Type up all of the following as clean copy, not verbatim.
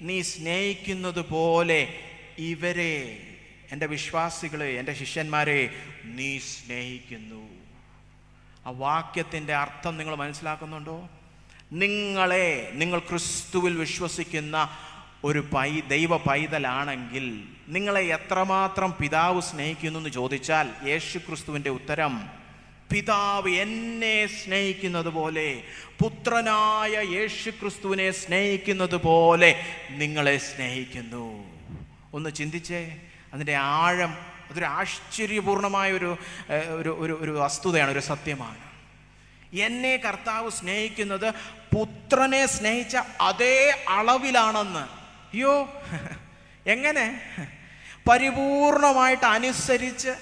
നീ സ്നേഹിക്കുന്നത് പോലെ ഇവരെ, എൻ്റെ വിശ്വാസികളെ, എൻ്റെ ശിഷ്യന്മാരെ നീ സ്നേഹിക്കുന്നു. ആ വാക്യത്തിൻ്റെ അർത്ഥം നിങ്ങൾ മനസ്സിലാക്കുന്നുണ്ടോ? നിങ്ങൾ ക്രിസ്തുവിൽ വിശ്വസിക്കുന്ന ഒരു ദൈവ പൈതലാണെങ്കിൽ നിങ്ങളെ എത്രമാത്രം പിതാവ് സ്നേഹിക്കുന്നു എന്ന് ചോദിച്ചാൽ യേശു ക്രിസ്തുവിൻ്റെ ഉത്തരം, പിതാവ് എന്നെ സ്നേഹിക്കുന്നത് പോലെ, പുത്രനായ യേശു ക്രിസ്തുവിനെ സ്നേഹിക്കുന്നത് പോലെ നിങ്ങളെ സ്നേഹിക്കുന്നു. ഒന്ന് ചിന്തിച്ചേ അതിൻ്റെ ആഴം. അതൊരു ആശ്ചര്യപൂർണമായ ഒരു വസ്തുതയാണ്, ഒരു സത്യമാണ്. എന്നെ കർത്താവ് സ്നേഹിക്കുന്നത് പുത്രനെ സ്നേഹിച്ച അതേ അളവിലാണെന്ന്. അയ്യോ, എങ്ങനെ? പരിപൂർണമായിട്ട് അനുസരിച്ച്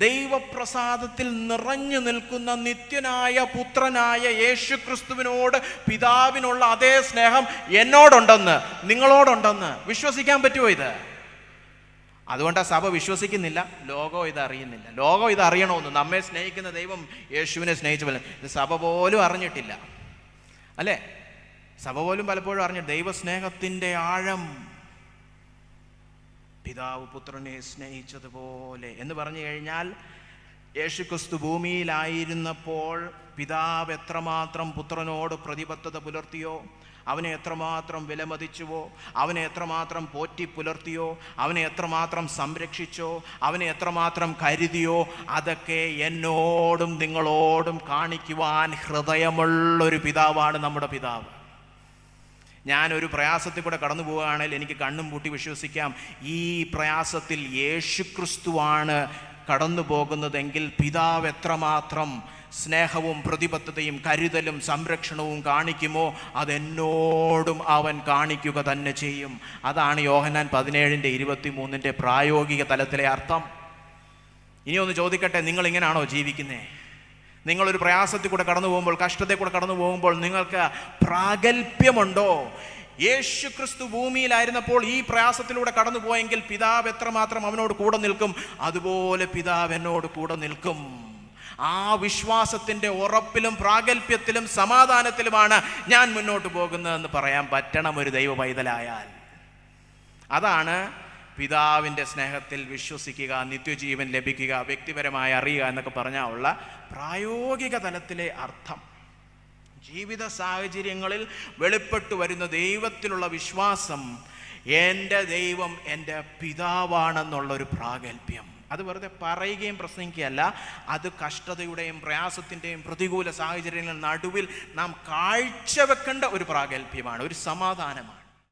ദൈവപ്രസാദത്തിൽ നിറഞ്ഞു നിൽക്കുന്ന നിത്യനായ പുത്രനായ യേശു ക്രിസ്തുവിനോട് പിതാവിനുള്ള അതേ സ്നേഹം എന്നോടുണ്ടെന്ന്, നിങ്ങളോടുണ്ടെന്ന് വിശ്വസിക്കാൻ പറ്റുമോ? ഇത് അതുകൊണ്ടാണ് സഭ വിശ്വസിക്കുന്നില്ല. ലോകം ഇത് അറിയുന്നില്ല. ലോകം ഇത് അറിയണമെന്ന്, നമ്മെ സ്നേഹിക്കുന്ന ദൈവം യേശുവിനെ സ്നേഹിച്ച പോലെ. ഇത് സഭ പോലും അറിഞ്ഞിട്ടില്ല, അല്ലേ? സഭ പോലും പലപ്പോഴും അറിഞ്ഞിട്ട് ദൈവസ്നേഹത്തിൻ്റെ ആഴം, പിതാവ് പുത്രനെ സ്നേഹിച്ചതുപോലെ എന്ന് പറഞ്ഞു കഴിഞ്ഞാൽ, യേശുക്രിസ്തു ഭൂമിയിലായിരുന്നപ്പോൾ പിതാവ് എത്രമാത്രം പുത്രനോട് പ്രതിബദ്ധത പുലർത്തിയോ, അവനെ എത്രമാത്രം വിലമതിച്ചുവോ, അവനെ എത്രമാത്രം പോറ്റി പുലർത്തിയോ, അവനെ എത്രമാത്രം സംരക്ഷിച്ചോ, അവനെ എത്രമാത്രം കരുതിയോ, അതൊക്കെ എന്നോടും നിങ്ങളോടും കാണിക്കുവാൻ ഹൃദയമുള്ളൊരു പിതാവാണ് നമ്മുടെ പിതാവ്. ഞാനൊരു പ്രയാസത്തിൽ കൂടെ കടന്നു പോവുകയാണെങ്കിൽ എനിക്ക് കണ്ണും പൂട്ടി വിശ്വസിക്കാം, ഈ പ്രയാസത്തിൽ യേശുക്രിസ്തുവാണ് കടന്നു പോകുന്നതെങ്കിൽ പിതാവ് എത്രമാത്രം സ്നേഹവും പ്രതിബദ്ധതയും കരുതലും സംരക്ഷണവും കാണിക്കുമോ, അതെന്നോടും അവൻ കാണിക്കുക തന്നെ ചെയ്യും. അതാണ് യോഹന്നാൻ 17:23 പ്രായോഗിക തലത്തിലെ അർത്ഥം. ഇനി ഒന്ന് ചോദിക്കട്ടെ, നിങ്ങൾ ഇങ്ങനാണോ ജീവിക്കുന്നത്? നിങ്ങളൊരു പ്രയാസത്തിൽ കൂടെ കടന്നു പോകുമ്പോൾ, കഷ്ടത്തിൽ കൂടെ കടന്നു പോകുമ്പോൾ നിങ്ങൾക്ക് പ്രാഗൽഭ്യമുണ്ടോ? യേശു ക്രിസ്തു ഭൂമിയിലായിരുന്നപ്പോൾ ഈ പ്രയാസത്തിലൂടെ കടന്നു പോയെങ്കിൽ പിതാവ് എത്രമാത്രം അവനോട് കൂടെ നിൽക്കും, അതുപോലെ പിതാവ് എന്നോട് കൂടെ നിൽക്കും. ആ വിശ്വാസത്തിൻ്റെ ഉറപ്പിലും പ്രാഗൽഭ്യത്തിലും സമാധാനത്തിലുമാണ് ഞാൻ മുന്നോട്ട് പോകുന്നതെന്ന് പറയാൻ പറ്റണം ഒരു ദൈവ പൈതലായാൽ. അതാണ് പിതാവിൻ്റെ സ്നേഹത്തിൽ വിശ്വസിക്കുക, നിത്യജീവൻ ലഭിക്കുക, വ്യക്തിപരമായി അറിയുക എന്നൊക്കെ പറഞ്ഞാൽ ഉള്ള പ്രായോഗിക തലത്തിലെ അർത്ഥം. ജീവിത സാഹചര്യങ്ങളിൽ വെളിപ്പെട്ടു വരുന്ന ദൈവത്തിലുള്ള വിശ്വാസം, എൻ്റെ ദൈവം എൻ്റെ പിതാവാണെന്നുള്ളൊരു പ്രാഗൽഭ്യം. അത് വെറുതെ പറയുകയും പ്രസംഗിക്കുകയല്ല, അത് കഷ്ടതയുടെയും പ്രയാസത്തിൻ്റെയും പ്രതികൂല സാഹചര്യങ്ങളുടെ നടുവിൽ നാം കാഴ്ചവെക്കേണ്ട ഒരു പ്രാഗൽഭ്യമാണ്, ഒരു സമാധാനമാണ്.